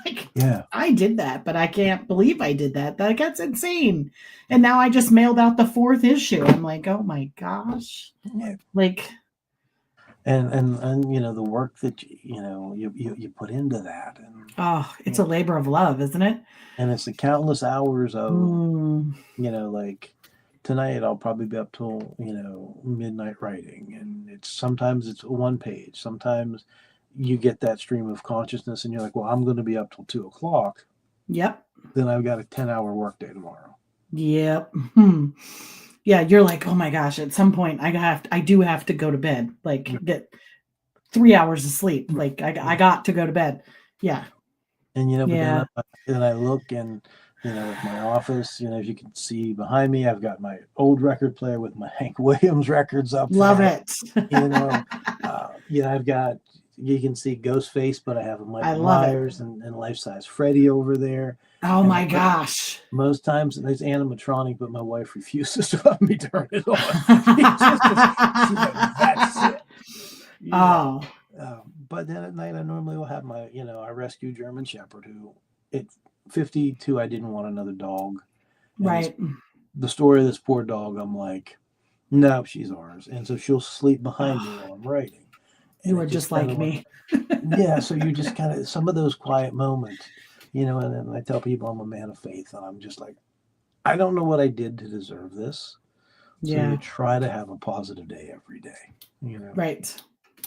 like, I did that, but I can't believe I did that. That's insane. And now I just mailed out the 4th issue. I'm like, oh my gosh. Yeah. Like, and the work that you put into that, and it's a labor of love, isn't it? And it's the countless hours of like tonight I'll probably be up till midnight writing, and sometimes it's 1 page. Sometimes you get that stream of consciousness, and you're like, well, I'm going to be up till 2:00. Yep. Then I've got a 10-hour workday tomorrow. Yep. Yeah, you're like, oh my gosh, at some point I do have to go to bed, like get 3 hours of sleep. Like I got to go to bed. Yeah. And but then I look, and with my office, if you can see behind me, I've got my old record player with my Hank Williams records up. Love it. I've got, you can see Ghostface, but I have a Michael Myers and life-size Freddy over there. Oh my gosh. Most times there's animatronic, but my wife refuses to let me turn it on. That's it. But then at night I normally will have my, I rescue German Shepherd, who at 52, I didn't want another dog. And right. The story of this poor dog, I'm like, no, she's ours. And so she'll sleep behind me while I'm writing. And you are just like me. Yeah. So you just kind of, some of those quiet moments, and then I tell people I'm a man of faith, and I'm just like, I don't know what I did to deserve this. So you try to have a positive day every day, Right.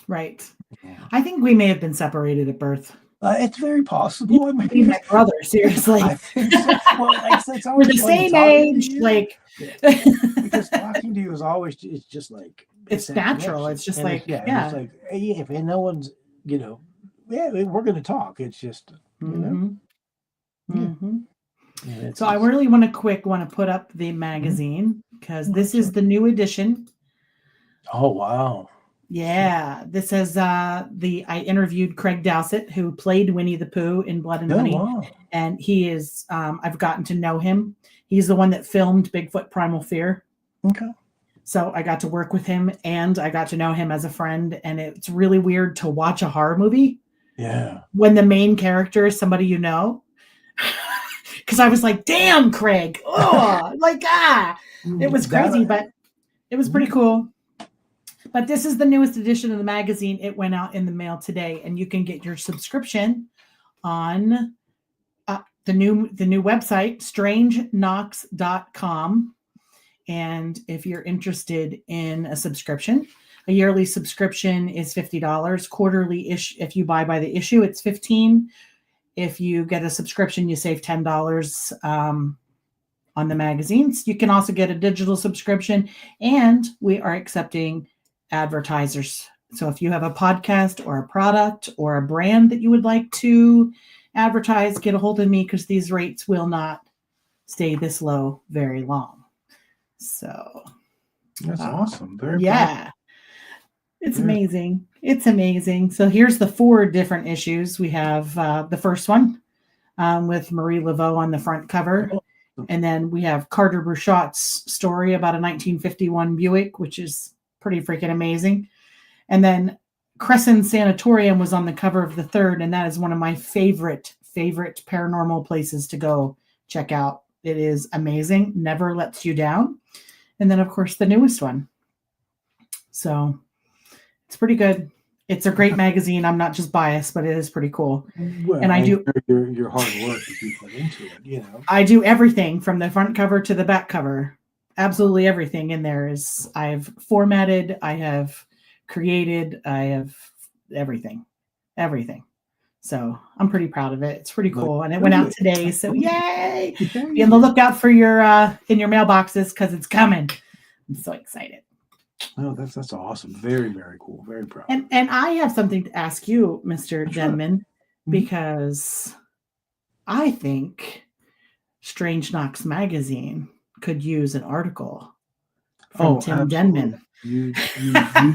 Right. Yeah. I think we may have been separated at birth. It's very possible. I mean, my brother, seriously. I think so. Well, it's we're the same age. Like, because talking to you is always, it's just like, it's natural. It's just like, It's like, hey, if no one's, we're going to talk. It's just, So I really want to put up the magazine, because this is the new edition. Oh, wow. Yeah, this is I interviewed Craig Dowsett, who played Winnie the Pooh in Blood and Honey. Wow. And he is, I've gotten to know him. He's the one that filmed Bigfoot Primal Fear. Okay. So I got to work with him, and I got to know him as a friend. And it's really weird to watch a horror movie. Yeah. When the main character is somebody you know. Because I was like, damn, Craig. Oh, it was crazy, but it was pretty cool. But this is the newest edition of the magazine. It went out in the mail today, and you can get your subscription on the new website, strangeknocks.com. And if you're interested in a subscription, a yearly subscription is $50. Quarterly if you buy by the issue, it's $15. if you get a subscription, you save $10 on the magazines. You can also get a digital subscription, and we are accepting advertisers. So if you have a podcast or a product or a brand that you would like to advertise, get a hold of me, because these rates will not stay this low very long. So that's awesome. Very yeah. It's amazing. It's amazing. So here's the 4 different issues. We have the first one with Marie Laveau on the front cover. And then we have Carter Bouchat's story about a 1951 Buick, which is pretty freaking amazing. And then Crescent Sanatorium was on the cover of the 3rd, and that is one of my favorite paranormal places to go check out. It is amazing. Never lets you down. And then, of course, the newest one. So it's pretty good. It's a great magazine. I'm not just biased, but it is pretty cool. Well, and I do your hard work that you put into it, you know. I do everything from the front cover to the back cover. Absolutely everything in there is I've formatted, I have created, I have everything. So I'm pretty proud of it. It's pretty cool. And it went out today. So yay! Be on the lookout for your in your mailboxes, because it's coming. I'm so excited. Oh, that's awesome. Very, very cool. Very proud. And I have something to ask you, Mr. Denman, because I think Strange Knocks magazine could use an article from Tim Denman. You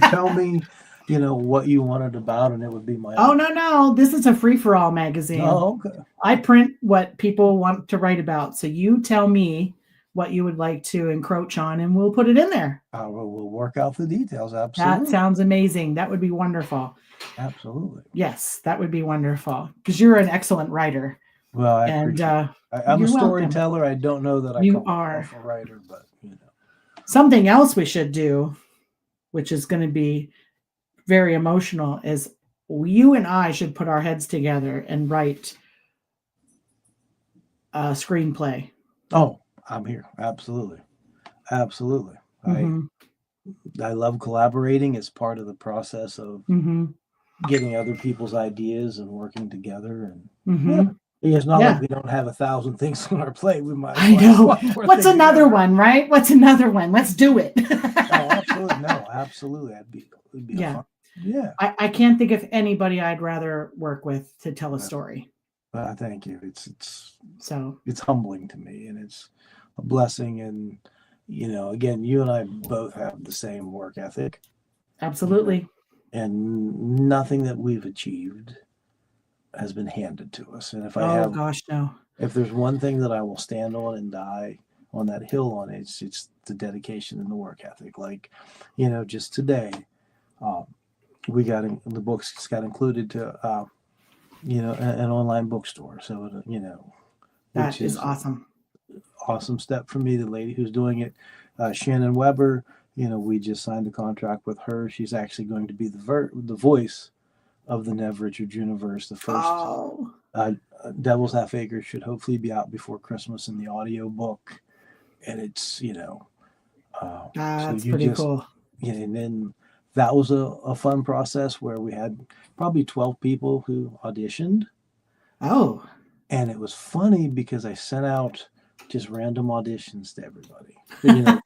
tell me, you know, what you wanted about, and it would be my own. No. This is a free-for-all magazine. Oh, okay. I print what people want to write about. So you tell me what you would like to encroach on, and we'll put it in there. We'll work out the details. Absolutely. That sounds amazing. That would be wonderful. Absolutely. Yes, that would be wonderful, because you're an excellent writer. Well, I'm a storyteller. Welcome. I don't know that You are a writer, but you know. Something else we should do, which is going to be very emotional, is you and I should put our heads together and write a screenplay. Oh, I'm here. Absolutely. Mm-hmm. I love collaborating. It's part of the process of getting other people's ideas and working together. And it's not like we don't have 1,000 things on our plate. We might. I know. What's another one, right? What's another one? Let's do it. Absolutely. No, absolutely. It'd be fun. Yeah. I can't think of anybody I'd rather work with to tell a story. Thank you. It's it's humbling to me, and it's a blessing. And you know, again, you and I both have the same work ethic. Absolutely. And nothing that we've achieved has been handed to us. And if if there's one thing that I will stand on and die on that hill on, it's the dedication and the work ethic. Like, you know, just today, we got the books got included to you know, an online bookstore. So you know, that is awesome. Awesome step for me. The lady who's doing it, Shannon Weber, you know, we just signed a contract with her. She's actually going to be the voice of the Nev Richards universe. The first Devil's Half Acre should hopefully be out before Christmas in the audio book, and it's, you know, that's pretty cool. Yeah, and then that was a fun process where we had probably 12 people who auditioned. Oh, and it was funny because I sent out just random auditions to everybody, you know,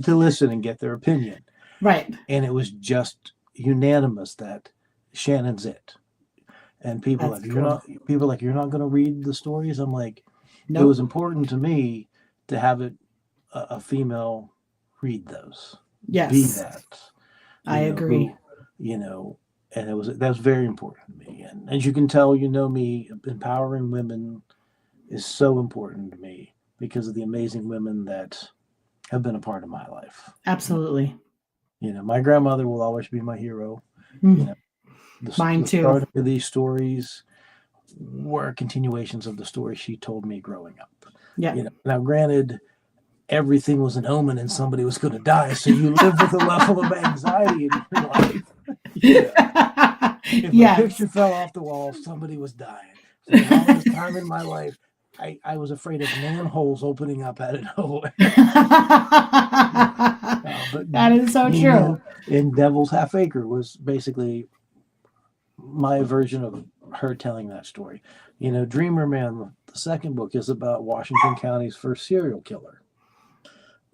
to listen and get their opinion. Right. And it was just unanimous that Shannon's it. And people you're not going to read the stories. I'm like, nope. It was important to me to have a female read those. Yes. Be that. I agree. You know, and that was very important to me. And as you can tell, you know me, empowering women is so important to me because of the amazing women that have been a part of my life. Absolutely. You know, my grandmother will always be my hero. Mm-hmm. You know, mine too. Start of these stories were continuations of the stories she told me growing up. Yeah. You know, now granted, everything was an omen and somebody was going to die, so you live with a level of anxiety in your life. Yeah. If a picture fell off the wall, somebody was dying. So all this time in my life, I was afraid of manholes opening up out of nowhere. But that is so true. And Devil's Half Acre was basically my version of her telling that story. Dreamer Man, the second book, is about Washington County's first serial killer.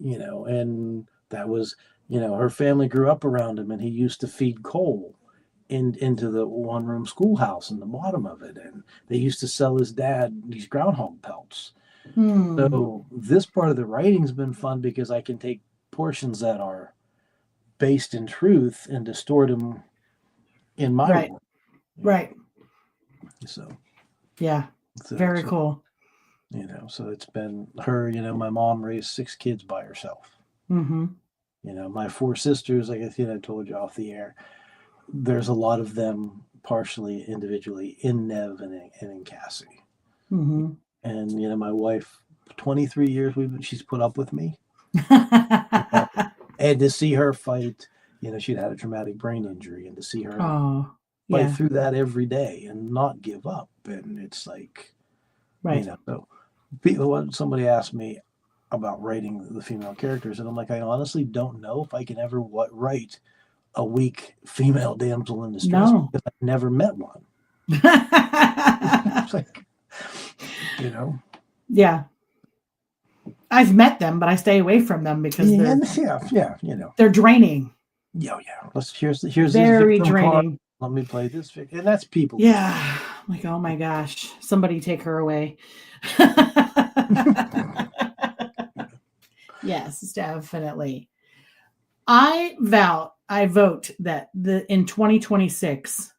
And that was, her family grew up around him, and he used to feed coal into the one-room schoolhouse in the bottom of it, and they used to sell his dad these groundhog pelts. So this part of the writing's been fun because I can take portions that are based in truth and distort them in my work. Right. So yeah, very cool. So it's been her. My mom raised 6 kids by herself. My 4 sisters, like I told you off the air, there's a lot of them partially individually in Nev and in Cassie. And my wife, 23 years she's put up with me. And to see her fight, she'd had a traumatic brain injury, and to see her fight through that every day and not give up. And it's like, so somebody asked me about writing the female characters, and I'm like, I honestly don't know if I can ever write a weak female damsel in distress because I've never met one. It's like, Yeah. I've met them, but I stay away from them because they're draining. Yeah. Here's very this draining. Card. Let me play this, and that's people. Yeah, like, oh my gosh, somebody take her away. Yes, definitely. I vote that in 2026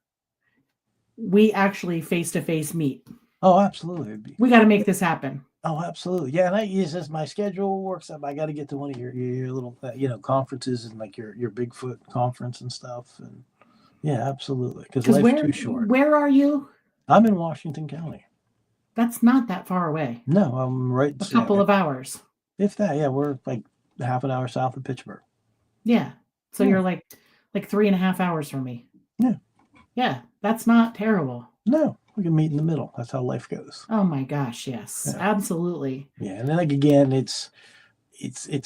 we actually face-to-face meet. Oh, absolutely. We got to make this happen. Oh, absolutely. Yeah, and it's just my schedule works up. I got to get to one of your little conferences, and like your Bigfoot conference and stuff. And yeah, absolutely. Because life's too short. Where are you? I'm in Washington County. That's not that far away. No, I'm right. A couple of hours. If that, yeah, we're like half an hour south of Pittsburgh. Yeah. So you're like 3.5 hours from me. Yeah. Yeah, that's not terrible. No, we can meet in the middle. That's how life goes. Oh my gosh, yes, absolutely. Yeah, and then again, it's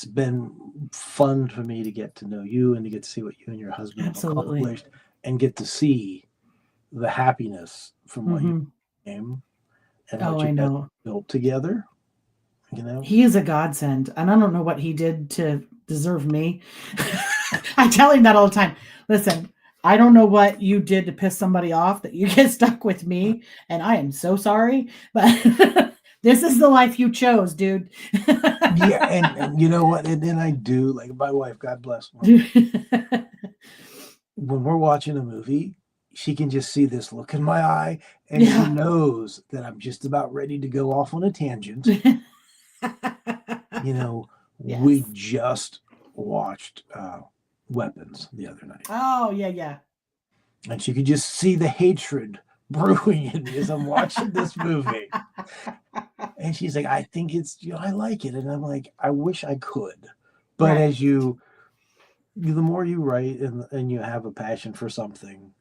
been fun for me to get to know you and to get to see what you and your husband have accomplished, and get to see the happiness from what you became and what you built together. He is a godsend, and I don't know what he did to deserve me. I tell him that all the time. Listen, I don't know what you did to piss somebody off that you get stuck with me, and I am so sorry, but this is the life you chose, dude. Yeah, and you know what? And then I do, like my wife, God bless her. When we're watching a movie, she can just see this look in my eye, and she knows that I'm just about ready to go off on a tangent. We just watched Weapons the other night. Oh, yeah. And she could just see the hatred brewing in me as I'm watching this movie. And she's like, I think it's, I like it. And I'm like, I wish I could. But as the more you write and you have a passion for something,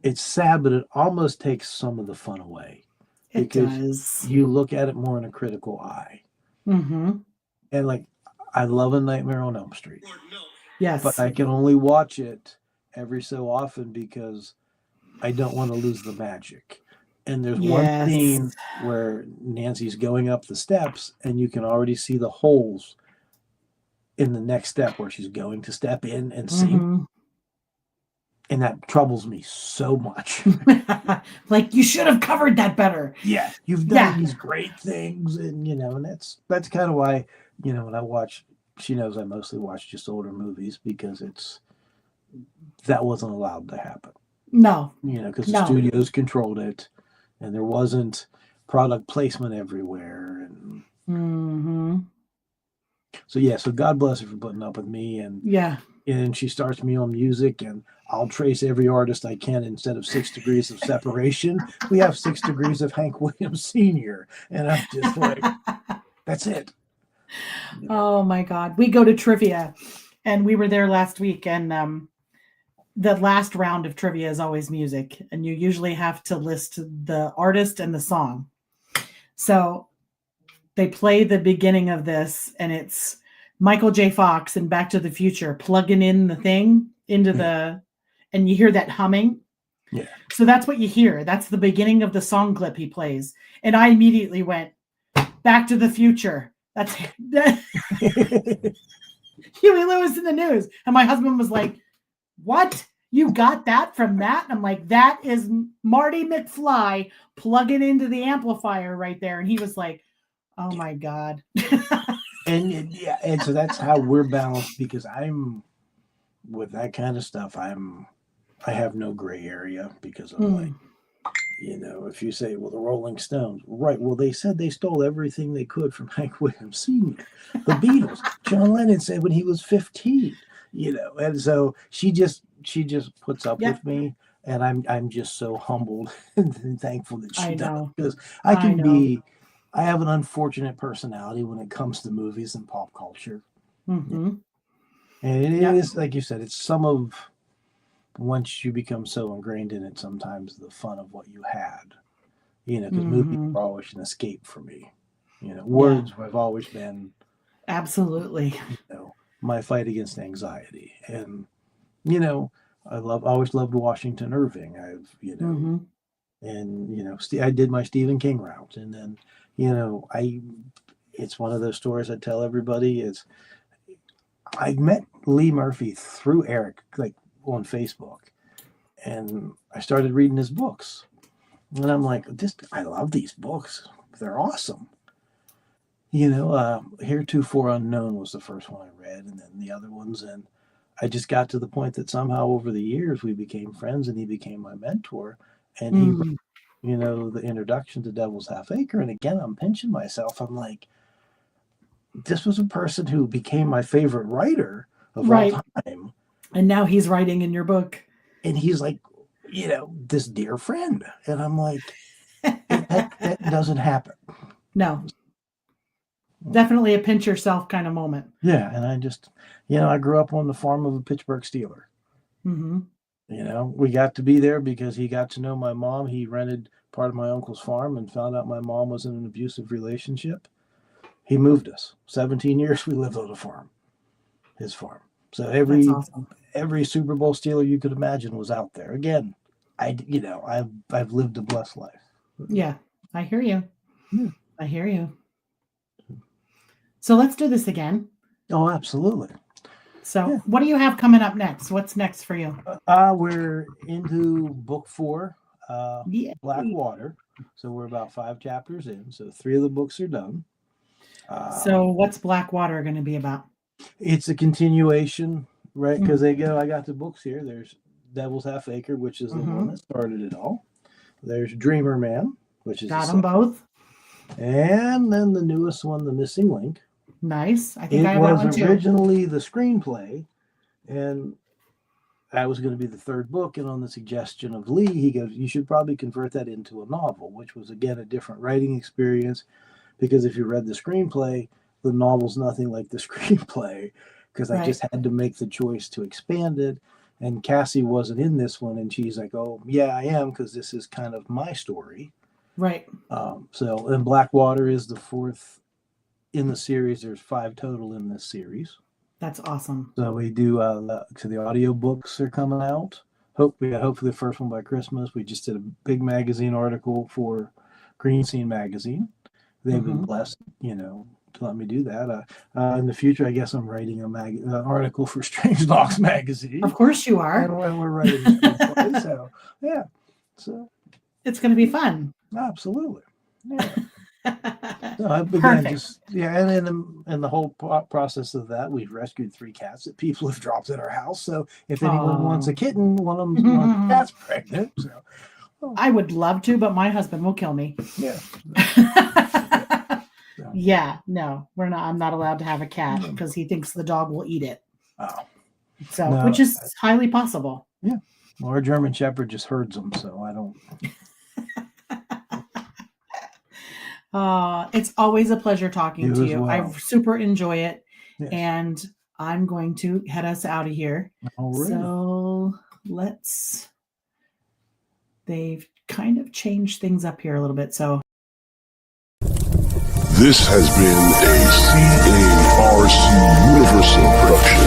it's sad, but it almost takes some of the fun away. It does. You look at it more in a critical eye. And like, I love A Nightmare on Elm Street. Yes. But I can only watch it every so often because I don't want to lose the magic. And there's one scene where Nancy's going up the steps, and you can already see the holes in the next step where she's going to step in and sing. And that troubles me so much. Like, you should have covered that better. Yeah, you've done these great things, and and that's kind of why when I watch, she knows I mostly watch just older movies because that wasn't allowed to happen. No, because the studios controlled it, and there wasn't product placement everywhere, and so God bless her for putting up with me, and she starts me on music, and I'll trace every artist I can. Instead of 6 degrees of separation, we have 6 degrees of Hank Williams Sr. And I'm just like, that's it. Oh my God. We go to trivia, and we were there last week, and the last round of trivia is always music, and you usually have to list the artist and the song. So they play the beginning of this, and it's Michael J. Fox and Back to the Future plugging in the thing into and you hear that humming. Yeah. So that's what you hear. That's the beginning of the song clip he plays. And I immediately went, Back to the Future. That's Huey Lewis in the News. And my husband was like, what? You got that from that? And I'm like, that is Marty McFly plugging into the amplifier right there. And he was like, oh my God. and so that's how we're balanced, because I'm with that kind of stuff. I have no gray area, because I'm like, if you say, well, the Rolling Stones, right? Well, they said they stole everything they could from Hank Williams Sr. The Beatles, John Lennon said when he was 15, and so she just puts up with me, and I'm just so humbled and thankful that she does, because I have an unfortunate personality when it comes to movies and pop culture. Mm-hmm. And it is, like you said, it's some of, once you become so ingrained in it, sometimes the fun of what you had, because movies are always an escape for me. Words have always been absolutely, my fight against anxiety. And, I always loved Washington Irving. I did my Stephen King route. And then, it's one of those stories I tell everybody. I met Lee Murphy through Eric, like on Facebook, and I started reading his books, and I'm like, I love these books. They're awesome. Heretofore Unknown was the first one I read, and then the other ones, and I just got to the point that somehow over the years we became friends, and he became my mentor, and he wrote, the introduction to Devil's Half Acre. And again, I'm pinching myself. I'm like, this was a person who became my favorite writer of all time. And now he's writing in your book. And he's like, this dear friend. And I'm like, that doesn't happen. No. Definitely a pinch yourself kind of moment. Yeah. And I just, I grew up on the farm of a Pittsburgh Steeler. Mm-hmm. We got to be there because he got to know my mom. He rented part of my uncle's farm and found out my mom was in an abusive relationship. He moved us. 17 years we lived on the farm, his farm. So every Super Bowl Steeler you could imagine was out there. Again, I've lived a blessed life. Yeah, I hear you. Yeah. I hear you. So let's do this again. Oh, absolutely. So what do you have coming up next? What's next for you? We're into book 4, Blackwater. So we're about 5 chapters in. So 3 of the books are done. So what's Blackwater going to be about? It's a continuation, right? Because I got the books here. There's Devil's Half Acre, which is the one that started it all. There's Dreamer Man, which is got them both. And then the newest one, The Missing Link. Nice. I think I have that one too. It was originally the screenplay, and that was going to be the 3rd book. And on the suggestion of Lee, he goes, you should probably convert that into a novel, which was, again, a different writing experience. Because if you read the screenplay, the novel's nothing like the screenplay, because I just had to make the choice to expand it. And Cassie wasn't in this one, and she's like, oh, yeah, I am, because this is kind of my story. Right. And Blackwater is the 4th in the series. There's 5 total in this series. That's awesome. So we do, so the audio books are coming out. Hopefully the first one by Christmas. We just did a big magazine article for Green Scene Magazine. They've been blessed, to let me do that. In the future, I guess I'm writing an article for Strange Dogs Magazine. Of course you are. And we're writing screenplay, so yeah. So it's going to be fun. Absolutely. Yeah. So I began and the whole process of that, we've rescued 3 cats that people have dropped at our house. So if anyone wants a kitten, one of them cat's pregnant. So I would love to, but my husband will kill me. Yeah. Yeah, no, we're not. I'm not allowed to have a cat because he thinks the dog will eat it. Oh. So, which is highly possible. Yeah. Well, our German Shepherd just herds them, so I don't. It's always a pleasure talking to you. Well. I super enjoy it. Yes. And I'm going to head us out of here. Alrighty. So they've kind of changed things up here a little bit. So this has been a CARC Universal production.